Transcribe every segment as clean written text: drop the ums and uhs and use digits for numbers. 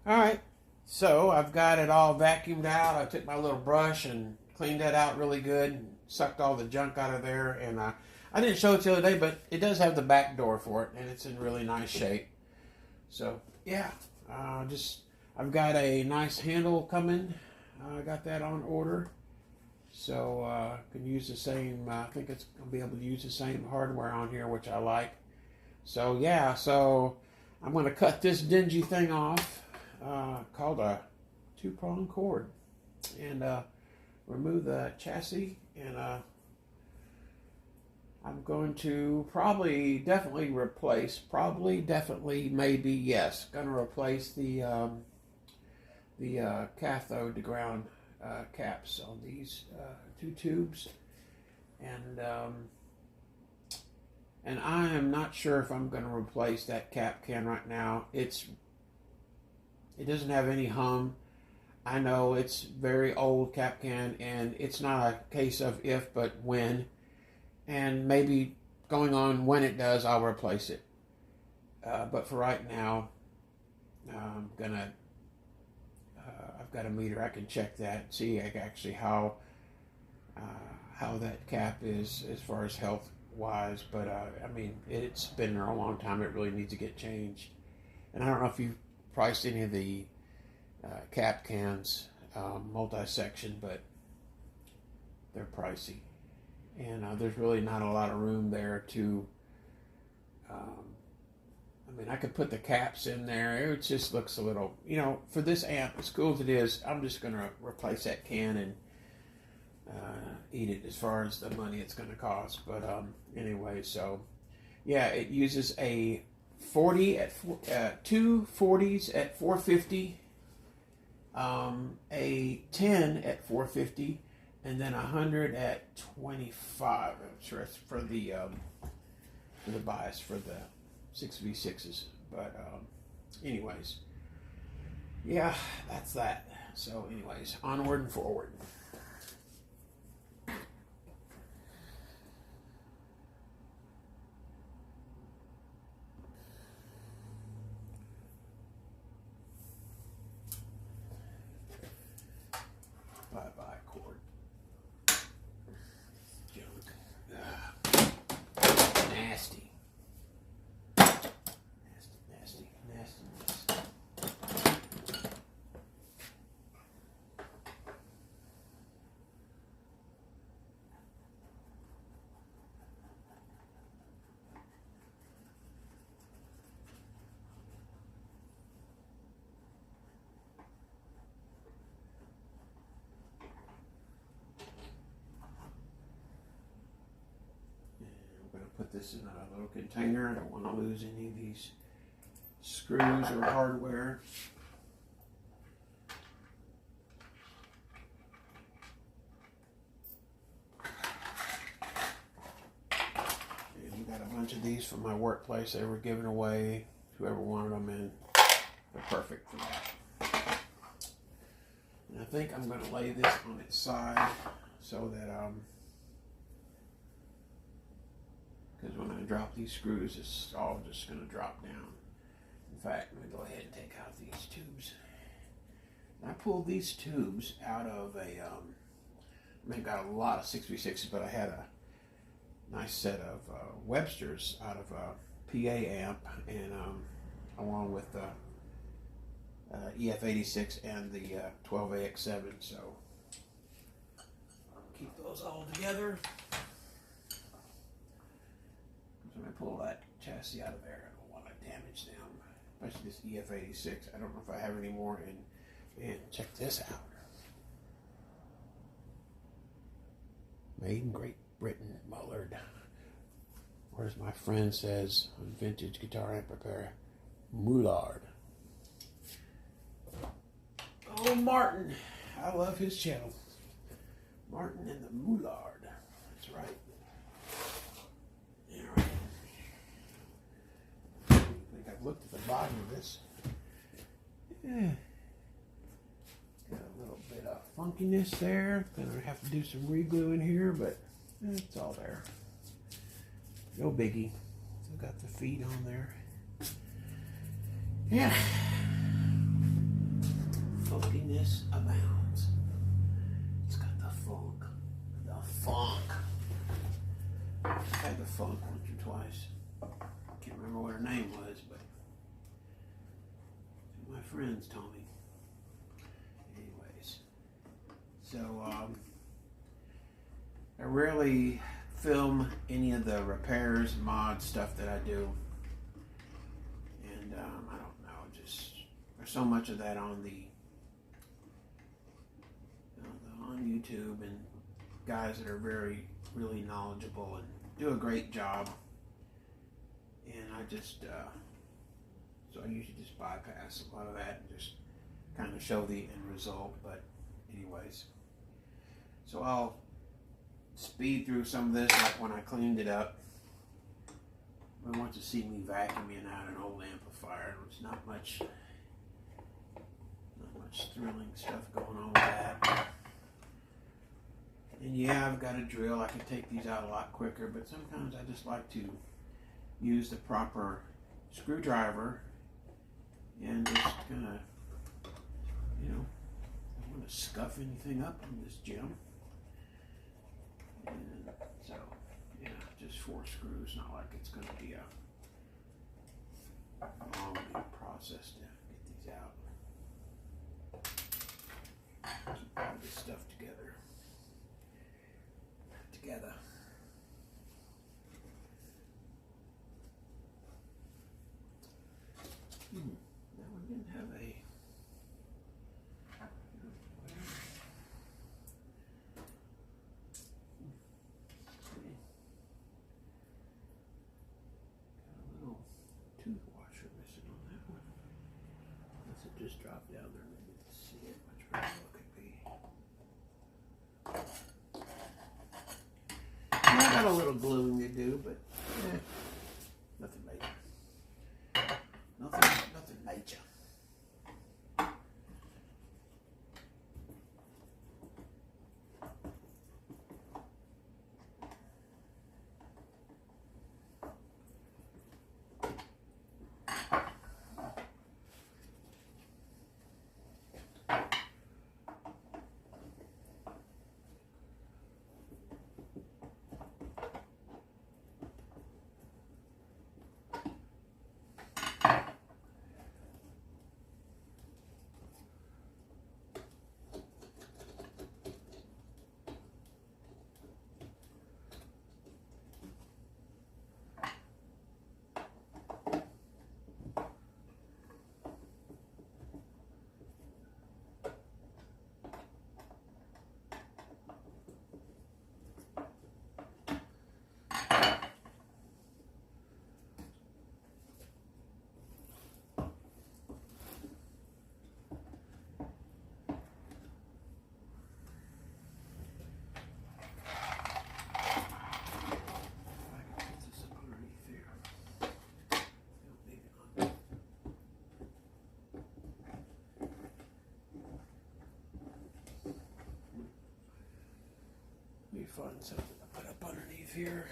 All right, so I've got it all vacuumed out. I took my little brush and cleaned that out really good, and sucked all the junk out of there. And I didn't show it the other day, but it does have the back door for it, and it's in really nice shape. So yeah, just I've got a nice handle coming. I got that on order, so can use the same. I think it's gonna be able to use the same hardware on here, which I like. So yeah, so I'm gonna cut this dingy thing off. Called a two-prong cord, and remove the chassis, and I'm going to maybe yes, going to replace the cathode to ground caps on these two tubes, and I am not sure if I'm going to replace that cap can right now. It doesn't have any hum. I know it's very old cap can, and it's not a case of if, but when. And maybe going on when it does, I'll replace it. But for right now, I've got a meter. I can check that, see actually how that cap is as far as health wise. But I mean, it's been there a long time. It really needs to get changed. And I don't know if you've priced any of the cap cans multi-section, but they're pricey, and there's really not a lot of room there to I mean, I could put the caps in there. It just looks a little, for this amp, as cool as it is, I'm just going to replace that can and eat it as far as the money it's going to cost. But anyway, so yeah, it uses a 40 at two 40s at 450, a 10 at 450, and then 100 at 25. I'm sure it's for the bias for the 6v6s. But anyways, yeah, that's that. So anyways, onward and forward. Bye-bye cord. Junk. Nasty. Nastiness. Put this in a little container. I don't want to lose any of these screws or hardware. And we got a bunch of these from my workplace. They were given away. Whoever wanted them, and they're perfect for that. And I think I'm going to lay this on its side so that because when I drop these screws, it's all just going to drop down. In fact, let me go ahead and take out these tubes. And I pulled these tubes out of a, I got a lot of 6v6s, but I had a nice set of Webster's out of a PA amp, and along with the EF86 and the 12AX7. So keep those all together. When I pull that chassis out of there, I don't want to damage them, especially this EF86. I don't know if I have any more. And check this out. Made in Great Britain, Mullard. Or as my friend says on Vintage Guitar Amp Repair, Mullard. Oh, Martin. I love his channel. Martin and the Mullard. That's right. Looked at the bottom of this. Yeah. Got a little bit of funkiness there. Gonna have to do some re-glue in here, but it's all there. No biggie. Still got the feet on there. Yeah. funkiness abounds. It's got the funk. The funk. I've had the funk once or twice. Can't remember what her name was, but my friends told me. Anyways, so I rarely film any of the repairs, mod stuff that I do, and I don't know, just there's so much of that on the on YouTube, and guys that are really knowledgeable and do a great job, and I just so I usually just bypass a lot of that and just kind of show the end result. But anyways, so I'll speed through some of this like when I cleaned it up. I want to see me vacuuming out an old amplifier. There's not much thrilling stuff going on with that. And yeah, I've got a drill. I can take these out a lot quicker, but sometimes I just like to use the proper screwdriver and just kind of, I don't want to scuff anything up on this gem. And so, yeah, just 4 screws. Not like it's going to be a long process to get these out. Keep all this stuff together. That one didn't have a. Toothwasher missing on that one. Unless it just dropped down there, maybe to see it. Much better look could be. I got a little gluing to do, but nothing major. Nothing major. Find something to put up underneath here.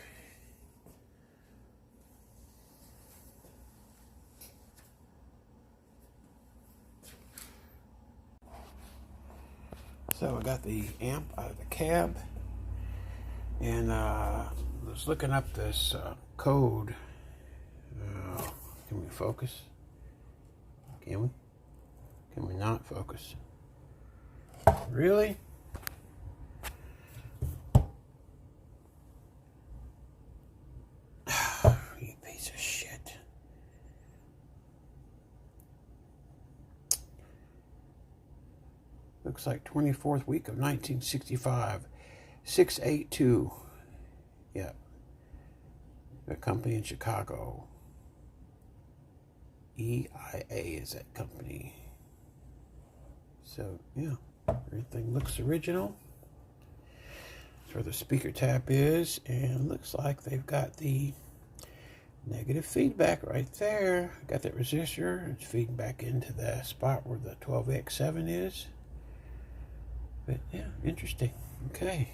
So I got the amp out of the cab, and was looking up this code. Can we focus? Can we? Can we not focus? Really? Looks like 24th week of 1965. 682. Yep. A company in Chicago. EIA is that company. So, yeah. Everything looks original. That's where the speaker tap is. And looks like they've got the negative feedback right there. Got that resistor. It's feeding back into the spot where the 12X7 is. But yeah, interesting. Okay.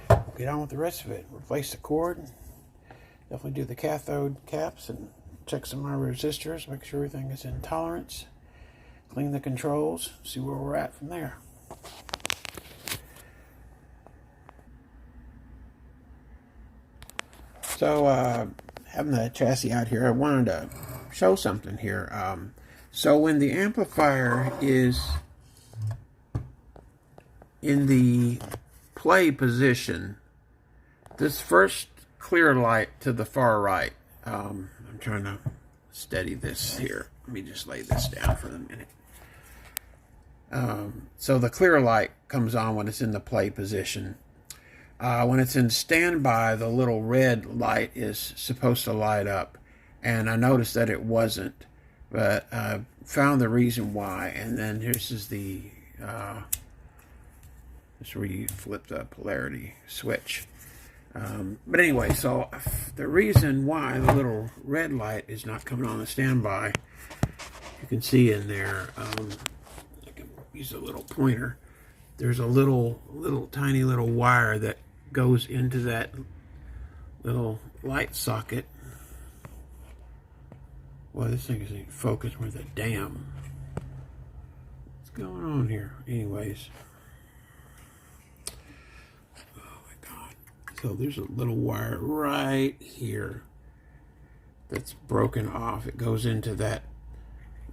We'll get on with the rest of it. Replace the cord. Definitely do the cathode caps and check some of my resistors. Make sure everything is in tolerance. clean the controls, see where we're at from there. So, having the chassis out here, I wanted to show something here. So when the amplifier is in the play position, this first clear light to the far right, I'm trying to steady this here. Let me just lay this down for a minute. So the clear light comes on when it's in the play position. When it's in standby, the little red light is supposed to light up, and I noticed that it wasn't, but I found the reason why. And then this is the this is where you flip the polarity switch. But anyway, so the reason why the little red light is not coming on the standby, you can see in there, I can use a little pointer. There's a little tiny little wire that goes into that little light socket. Well, this thing isn't focused with a damn. What's going on here? Anyways. So there's a little wire right here that's broken off. It goes into that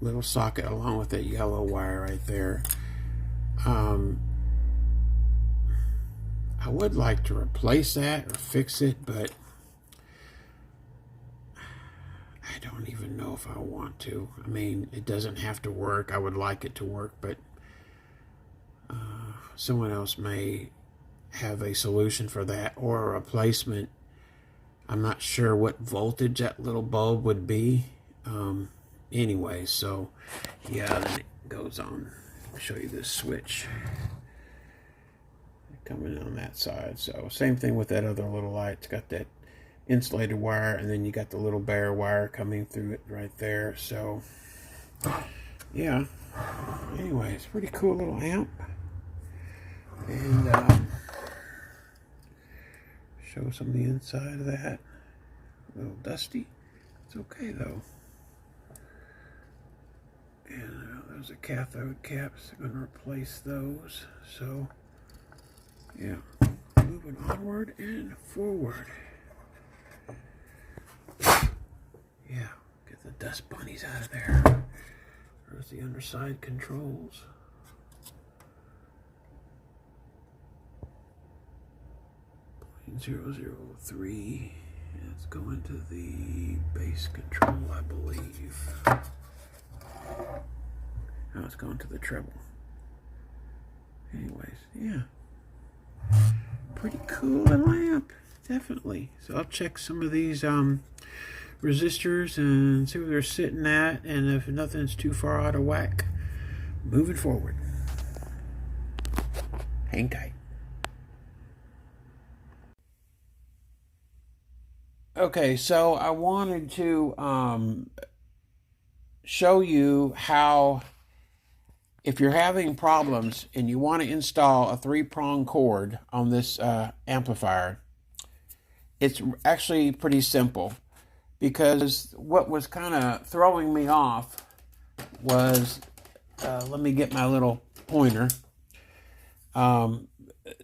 little socket along with that yellow wire right there. I would like to replace that or fix it, but I don't even know if I want to. I mean, it doesn't have to work. I would like it to work, but someone else may have a solution for that or a replacement. I'm not sure what voltage that little bulb would be. Anyway, so yeah, then it goes on. I'll show you this switch coming on that side. So same thing with that other little light. It's got that insulated wire, and then you got the little bare wire coming through it right there. So yeah, anyway, it's a pretty cool little amp. And show some of the inside of that. A little dusty. It's okay though. And there's a cathode caps. I'm going to replace those. So yeah, moving onward and forward. Yeah, get the dust bunnies out of there. There's the underside controls. .003. Let's go into the bass control, I believe. Now it's going to the treble. Anyways, yeah. Pretty cool little amp, definitely. So I'll check some of these resistors and see where they're sitting at, and if nothing's too far out of whack, moving forward. Hang tight. Okay, so I wanted to show you how, if you're having problems and you want to install a 3-prong cord on this amplifier, it's actually pretty simple. Because what was kind of throwing me off was, let me get my little pointer.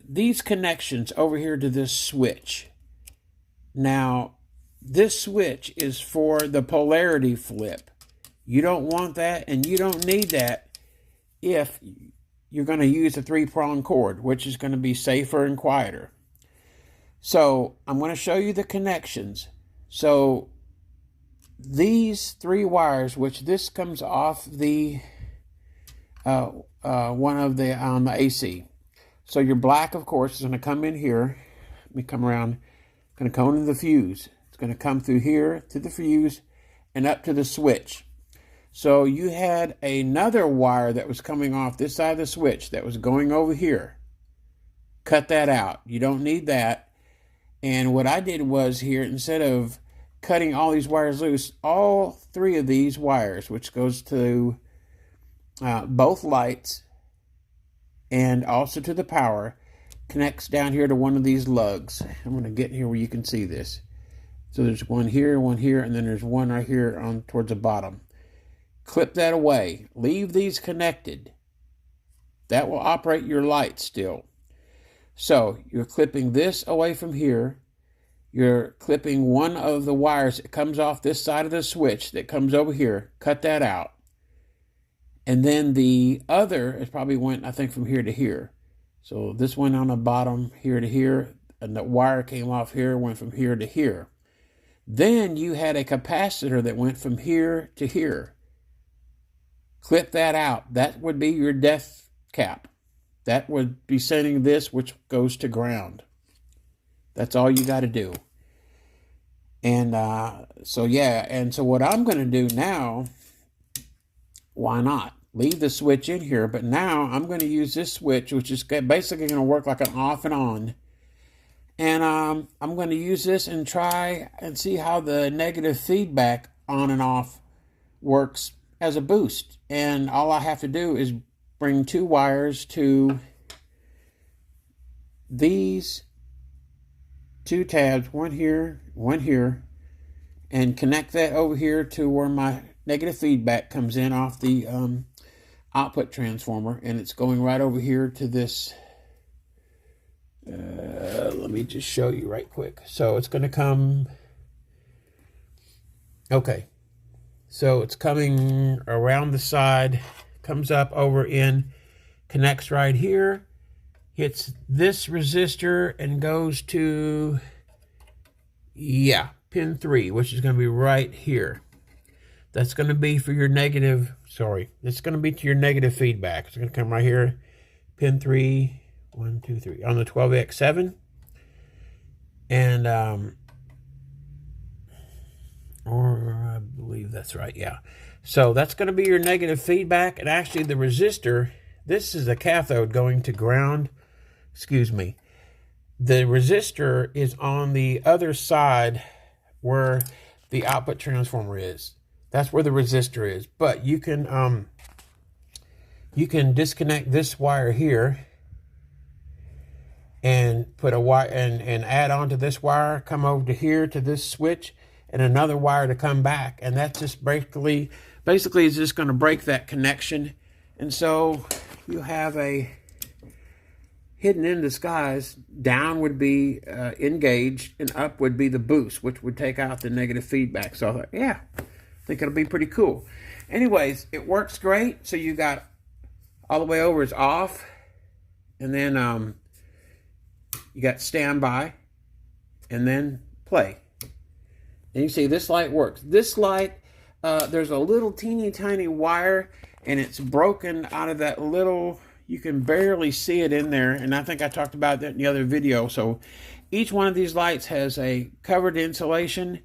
These connections over here to this switch. Now, this switch is for the polarity flip. You don't want that, and you don't need that if you're going to use a 3-prong cord, which is going to be safer and quieter. So I'm going to show you the connections. So these 3 wires, which this comes off the one of the AC. So your black, of course, is going to come in here. Let me come around. Going to come into the fuse. It's going to come through here to the fuse and up to the switch. So you had another wire that was coming off this side of the switch that was going over here. Cut that out. You don't need that. And what I did was here, instead of cutting all these wires loose, all 3 of these wires, which goes to both lights and also to the power, connects down here to one of these lugs. I'm going to get here where you can see this. So there's one here, and then there's one right here on towards the bottom. clip that away. Leave these connected. That will operate your light still. So you're clipping this away from here. You're clipping one of the wires that comes off this side of the switch that comes over here. Cut that out. And then the other is probably went, I think, from here to here. So this went on the bottom here to here, and the wire came off here, went from here to here. Then you had a capacitor that went from here to here. Clip that out. That would be your death cap. That would be sending this, which goes to ground. That's all you got to do. And so what I'm going to do now, why not? Leave the switch in here, but now I'm going to use this switch, which is basically going to work like an off and on. And I'm going to use this and try and see how the negative feedback on and off works as a boost. And all I have to do is bring two wires to these two tabs, one here, and connect that over here to where my negative feedback comes in off the output transformer, and it's going right over here to this. Let me just show you right quick. So it's going to come, okay, so it's coming around the side, comes up over in, connects right here, hits this resistor and goes to, yeah, pin 3, which is going to be right here. That's going to be for your negative, it's going to be to your negative feedback. It's going to come right here, pin 3, 1, 2, 3, on the 12X7. And, or I believe that's right, yeah. So that's going to be your negative feedback. And actually the resistor, this is a cathode going to ground. Excuse me. The resistor is on the other side where the output transformer is. That's where the resistor is. But you can disconnect this wire here and put a wire and add on to this wire, come over to here to this switch, and another wire to come back. And that's just basically is just going to break that connection. And so you have a hidden in disguise. Down would be engaged, and up would be the boost, which would take out the negative feedback. So I thought, yeah, I think it'll be pretty cool. Anyways, it works great. So you got all the way over is off, and then you got standby, and then play. And you see this light works. This light, there's a little teeny tiny wire, and it's broken out of that little, you can barely see it in there. And I think I talked about that in the other video. So each one of these lights has a covered insulation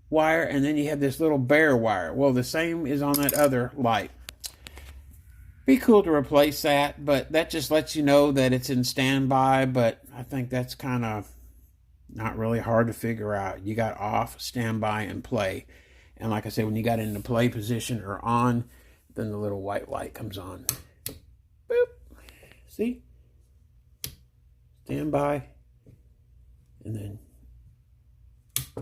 wire, and then you have this little bare wire. Well, the same is on that other light. Be cool to replace that, but that just lets you know that it's in standby. But I think that's kind of not really hard to figure out. You got off, standby, and play. And like I said, when you got into play position or on, then the little white light comes on. Boop. See? Standby. And then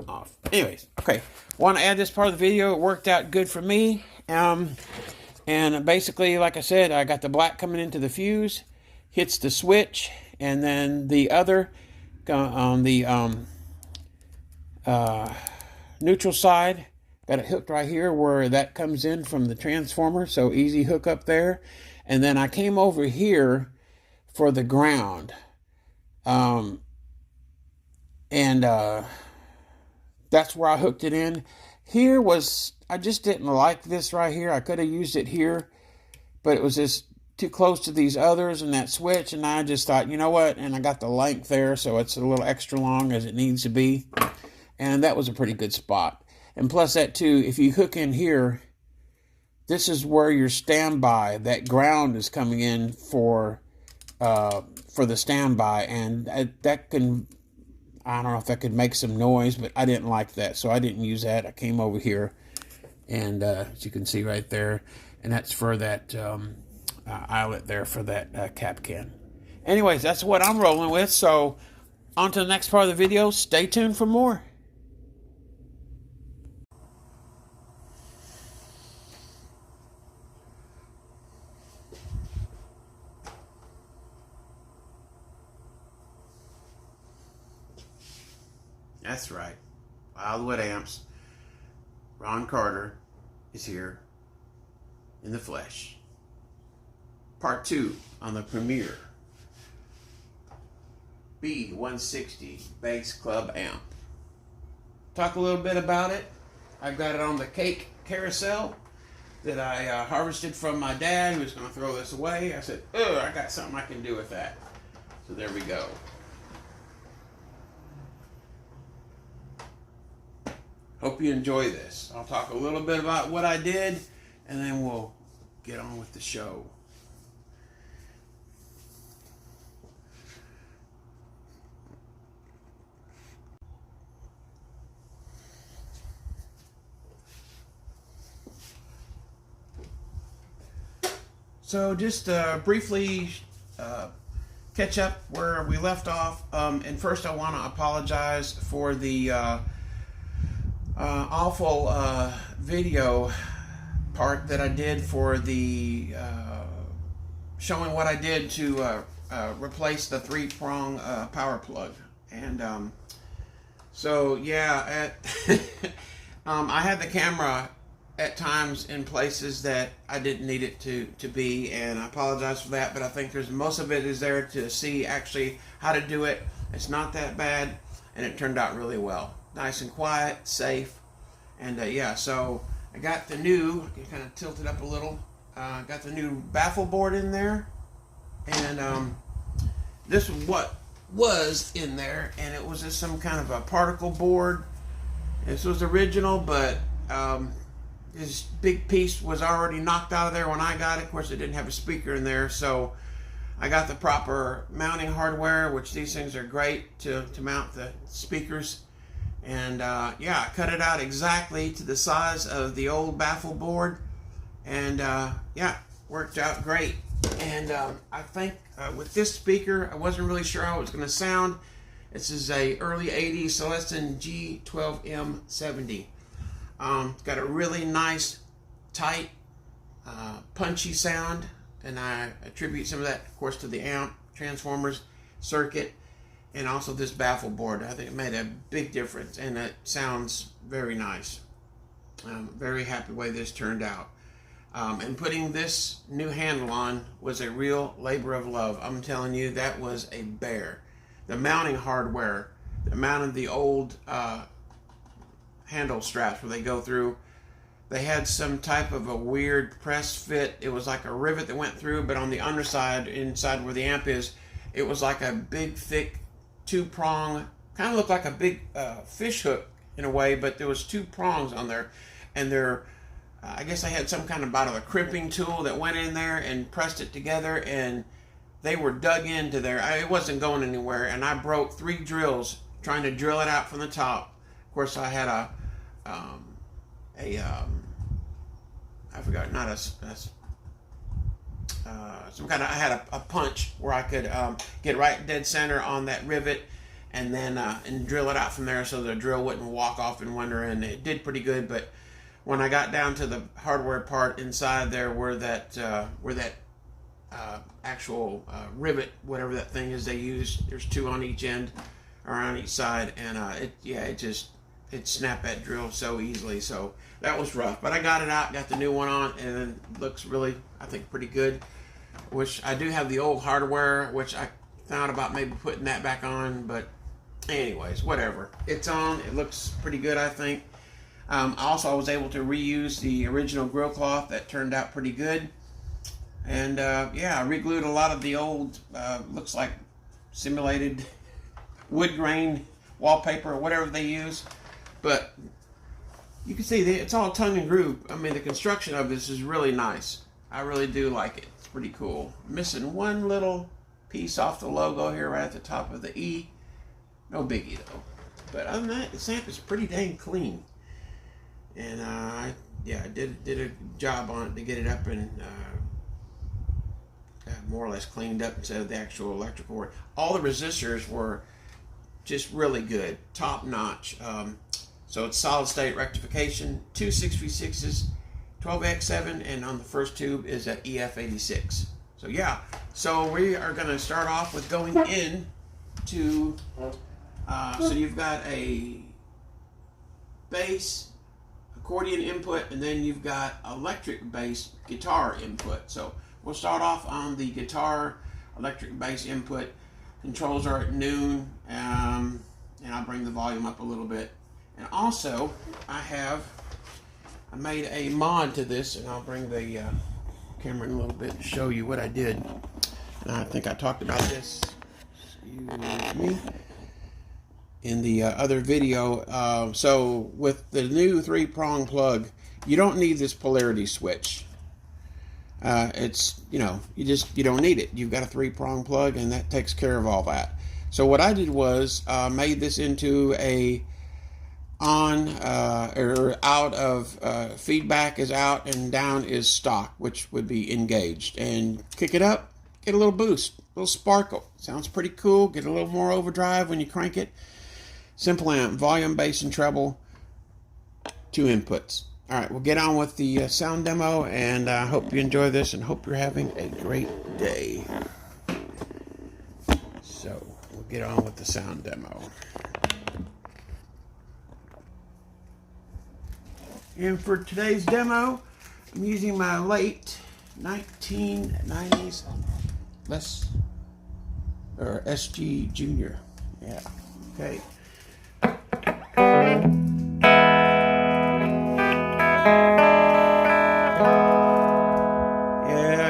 off. Anyways, okay. Want to add this part of the video. It worked out good for me. And basically, like I said, I got the black coming into the fuse, hits the switch, and then the other on the neutral side, got it hooked right here where that comes in from the transformer, so easy hook up there. And then I came over here for the ground. That's where I hooked it in. Here was, I just didn't like this right here. I could have used it here, but it was just too close to these others and that switch, and I just thought, you know what, and I got the length there, so it's a little extra long as it needs to be, and that was a pretty good spot. And plus that too, if you hook in here, this is where your standby, that ground is coming in for the standby, and that can, I don't know if that could make some noise, but I didn't like that, so I didn't use that. I came over here, and as you can see right there, and that's for that eyelet there for that cap can. Anyways, that's what I'm rolling with, so on to the next part of the video. Stay tuned for more. That's right. Wildwood Amps. Ron Carter is here in the flesh. Part 2 on the premier B160 bass club amp. Talk a little bit about it. I've got it on the cake carousel that I harvested from my dad, who was going to throw this away. I said, oh, I got something I can do with that. So there we go. Hope you enjoy this. I'll talk a little bit about what I did, and then we'll get on with the show. So just briefly catch up where we left off. And first I want to apologize for the awful video part that I did for the showing what I did to replace the 3-prong power plug. And so yeah, I had the camera at times in places that I didn't need it to be, and I apologize for that, but I think most of it is there to see actually how to do it. It's not that bad, and it turned out really well. Nice and quiet, safe, and yeah, so I got the new, I can kind of tilt it up a little, got the new baffle board in there, and this is what was in there, and it was just some kind of a particle board. This was original, but this big piece was already knocked out of there when I got it. Of course, it didn't have a speaker in there, so I got the proper mounting hardware, which these things are great to mount the speakers. And yeah, I cut it out exactly to the size of the old baffle board, and yeah, worked out great. And I think with this speaker, I wasn't really sure how it was going to sound. This is a early 80s Celestion G12M-75. It's got a really nice, tight, punchy sound, and I attribute some of that, of course, to the amp, transformers, circuit, and also this baffle board. I think it made a big difference, and it sounds very nice. I'm very happy the way this turned out. And putting this new handle on was a real labor of love. I'm telling you, that was a bear. The mounting hardware, the mount of the old handle straps where they go through, they had some type of a weird press fit. It was like a rivet that went through, but on the underside, inside where the amp is, it was like a big, thick 2-prong, kind of looked like a big fish hook in a way, but there was 2 prongs on there, and they're I guess I had some kind of a crimping tool that went in there and pressed it together, and they were dug into there. It wasn't going anywhere, and I broke 3 drills trying to drill it out from the top. Of course, I had I forgot, not some kind of, I had a punch where I could get right dead center on that rivet, and then and drill it out from there so the drill wouldn't walk off in one, and it did pretty good. But when I got down to the hardware part inside there, where that actual rivet, whatever that thing is they use, there's 2 on each end or on each side, and it snapped that drill so easily. So that was rough, but I got it out, got the new one on, and it looks really, I think, pretty good. Which I do have the old hardware, which I thought about maybe putting that back on, but anyways, whatever. It's on. It looks pretty good, I think. Also, I was able to reuse the original grill cloth. That turned out pretty good. And yeah, I re-glued a lot of the old, looks like simulated wood grain wallpaper or whatever they use. But you can see it's all tongue and groove. I mean, the construction of this is really nice. I really do like it. It's pretty cool. Missing one little piece off the logo here right at the top of the E. No biggie though. But other than that, this amp is pretty dang clean. And yeah, I did a job on it to get it up and more or less cleaned up instead of the actual electrical work. All the resistors were just really good, top notch. So it's solid state rectification, 2 6v6s, 12x7, and on the first tube is an EF86. So yeah, so we are going to start off with going in to So you've got a bass, accordion input, and then you've got electric bass guitar input. So we'll start off on the guitar electric bass input. Controls are at noon, and I'll bring the volume up a little bit. And also, I made a mod to this, and I'll bring the camera in a little bit and show you what I did. And I think I talked about this, excuse me, in the other video. So with the new 3-prong plug, you don't need this polarity switch. It's, you don't need it. You've got a 3-prong plug, and that takes care of all that. So what I did was made this into a on or out of feedback is out and down is stock, which would be engaged. And kick it up, get a little boost, a little sparkle. Sounds pretty cool. Get a little more overdrive when you crank it. Simple amp, volume, bass, and treble. 2 inputs. All right, we'll get on with the sound demo, and I hope you enjoy this and hope you're having a great day. So we'll get on with the sound demo. And for today's demo, I'm using my late 1990s SG Junior. Yeah, okay. Yeah,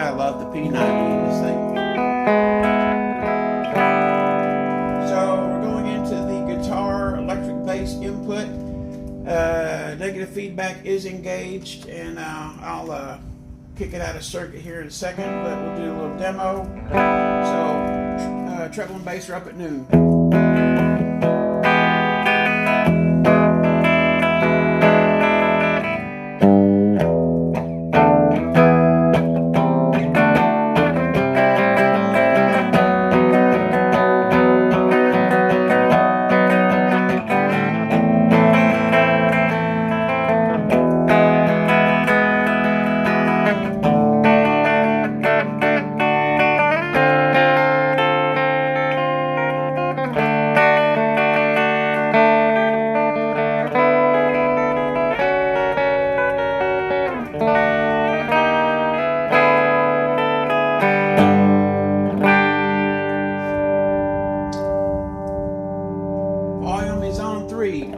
I love the P90 in this thing. So we're going into the guitar electric bass input. Negative feedback is engaged, and I'll kick it out of circuit here in a second, but we'll do a little demo. So treble and bass are up at noon. Volume is on 3.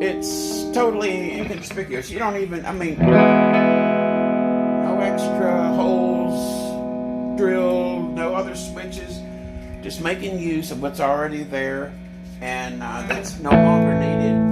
it's totally inconspicuous. You don't even, I mean, no extra holes drilled, no other switches, just making use of what's already there, and that's no longer needed.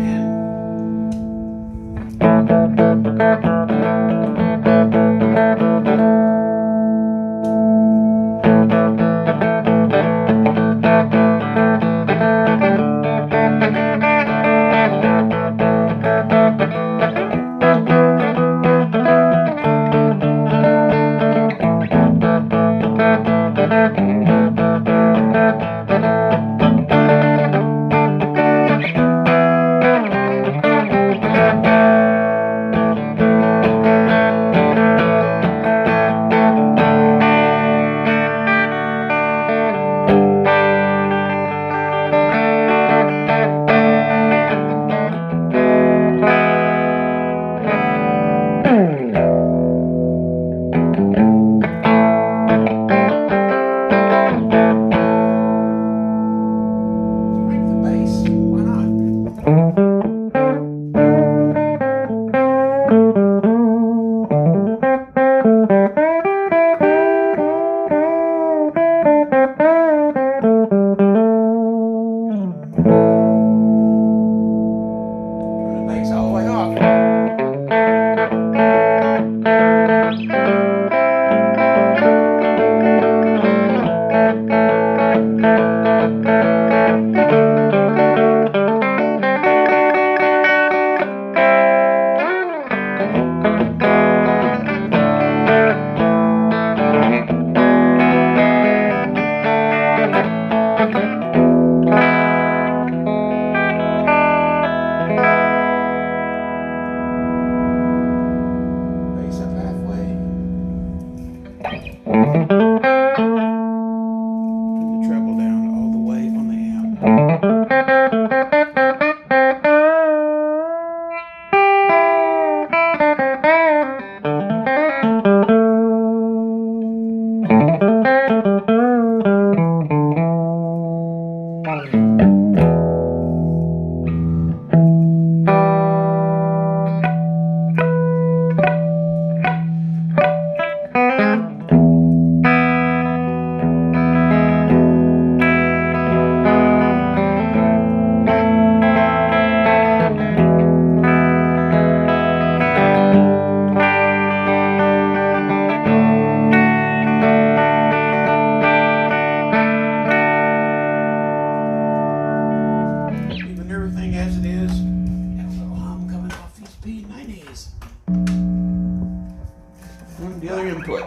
The other input.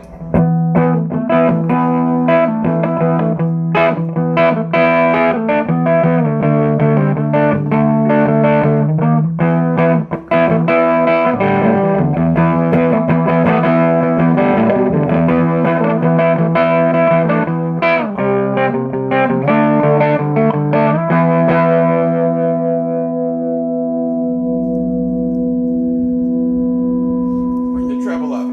Bring the treble up.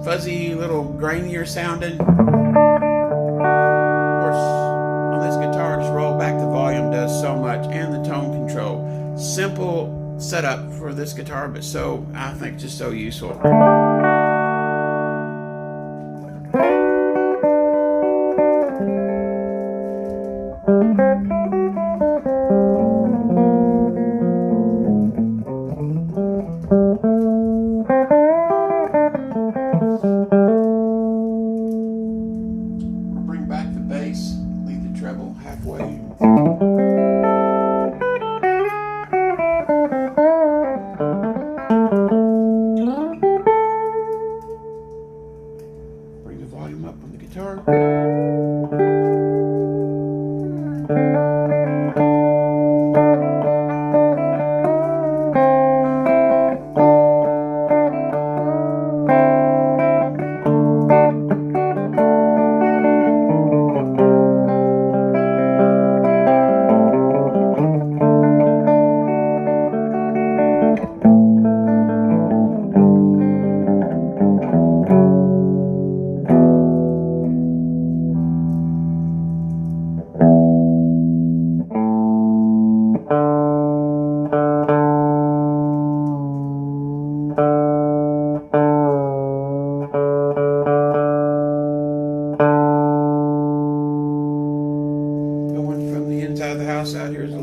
Fuzzy, little grainier sounding. Of course, on this guitar, just roll back the volume does so much, and the tone control. Simple setup for this guitar, but so, I think, just so useful.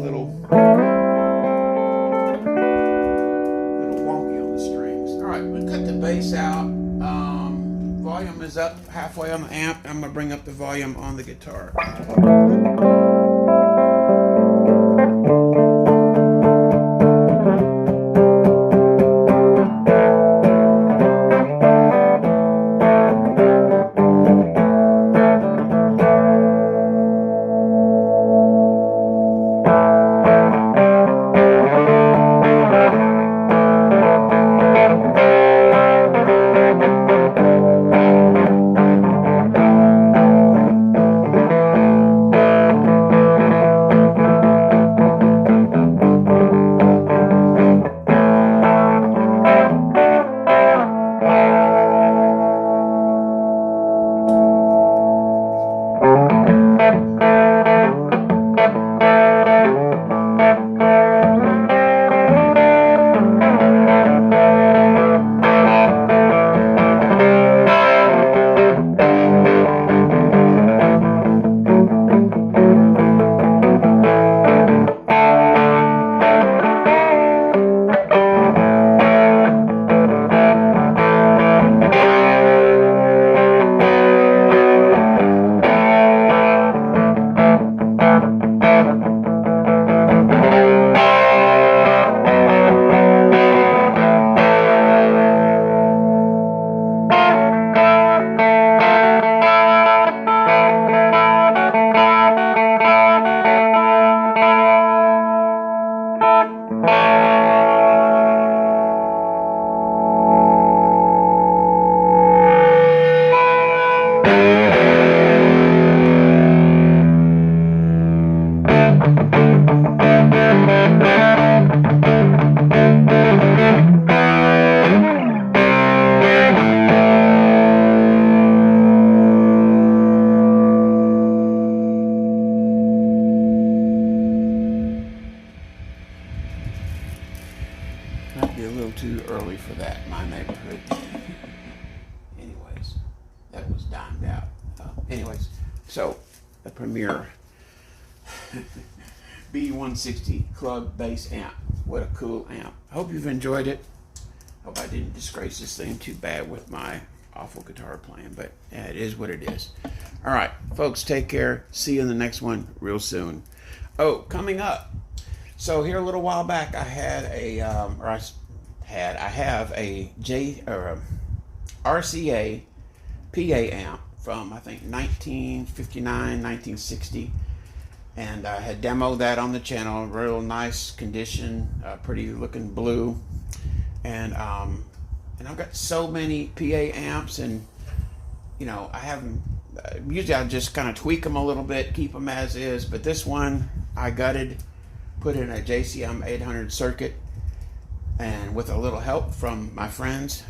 little wonky on the strings. All right, we'll cut the bass out. Volume is up halfway on the amp. I'm gonna bring up the volume on the guitar. Might be a little too early for that in my neighborhood. Anyways, that was dimed out. Anyways, so the Premier B160 club bass amp. What a cool amp. I hope you've enjoyed it. Hope I didn't disgrace this thing too bad with my awful guitar playing, but yeah, it is what it is. All right, folks, take care. See you in the next one real soon. Oh, coming up. So here a little while back, I had a, I have a RCA PA amp from I think 1959, 1960, and I had demoed that on the channel. Real nice condition, pretty looking blue, and I've got so many PA amps, and you know I haven't. Usually I just kind of tweak them a little bit, keep them as is, but this one I gutted. Put in a JCM 800 circuit, and with a little help from my friends,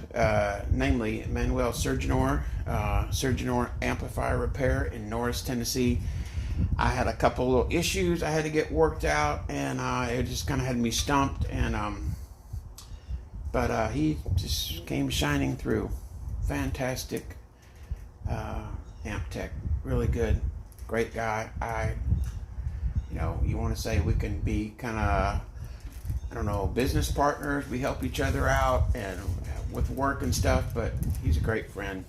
namely Manuel Surgenor, Surgenor Amplifier Repair in Norris, Tennessee. I had a couple little issues I had to get worked out, and it just kind of had me stumped, and but he just came shining through. Fantastic amp tech, really good, great guy. You know, you want to say we can be kind of, I don't know, business partners. We help each other out and with work and stuff, but he's a great friend.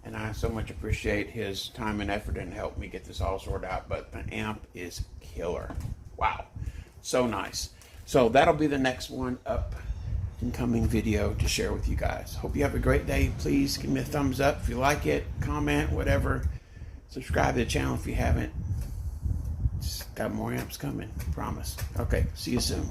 And I so much appreciate his time and effort and help me get this all sorted out. But the amp is killer. Wow. So nice. So that'll be the next one up, incoming video to share with you guys. Hope you have a great day. Please give me a thumbs up if you like it, comment, whatever. Subscribe to the channel if you haven't. Got more amps coming, promise. Okay, see you soon.